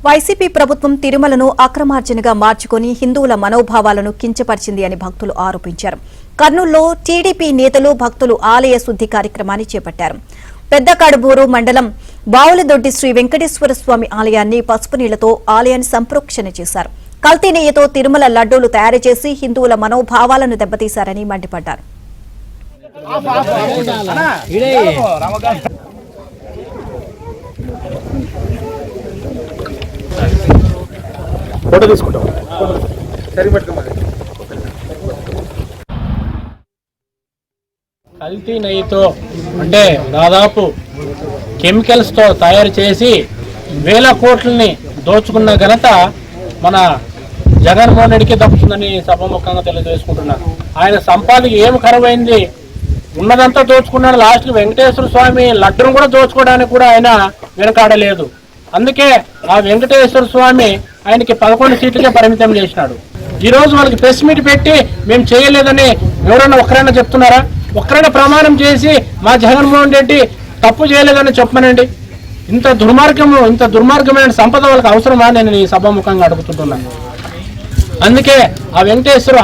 YCP ప్రభుత్వం తిరుమలను అక్రమార్జనగా మార్చుకుని హిందువుల మనోభావాలను కించపరిచింది అని భక్తులు ఆరోపించారు. కర్నూలులో టీడీపీ నేతలు భక్తులు ఆలయ శుద్ధి కార్యక్రమాన్ని చేపట్టారు. పెద్ద కడుబూరు మండలం బావులదొడ్డి శ్రీ వెంకటేశ్వర స్వామి ఆలయాన్ని పసుపు నీళ్లతో ఆలయాన్ని సంప్రోక్షణ చేశారు. కల్తీ నెయ్యితో తిరుమల లడ్డూలు తయారు చేసి హిందువుల మనోభావాలను దెబ్బతీశారని మండిపడ్డారు. కల్తీ నెయ్యితో అంటే దాదాపు కెమికల్స్తో తయారు చేసి వేల కోట్లని దోచుకున్న ఘనత మన జగన్మోహన్ రెడ్డికి దక్కుతుందని సభాముఖంగా తెలియజేసుకుంటున్నాను. ఆయన సంపాదనకి ఏం కరువైంది, ఉన్నదంతా దోచుకున్నాడు. లాస్ట్కి వెంకటేశ్వర స్వామి లడ్డును కూడా దోచుకోవడానికి కూడా ఆయన వెనకాడలేదు. అందుకే ఆ వెంకటేశ్వర స్వామి ఆయనకి 11 సీట్లకే పరిమితం చేసినాడు. ఈరోజు వాళ్ళకి ప్రెస్ మీట్ పెట్టి మేము చేయలేదని ఎవరైనా ఒక్కరైనా చెప్తున్నారా? ఒక్కరైనా ప్రమాణం చేసి మా జగన్మోహన్ రెడ్డి తప్పు చేయలేదని చెప్పమనండి. ఇంత దుర్మార్గమైన సంపద వాళ్ళకి అవసరమా నేను ఈ సభాముఖంగా అడుగుతుంటున్నాను. అందుకే ఆ వెంకటేశ్వర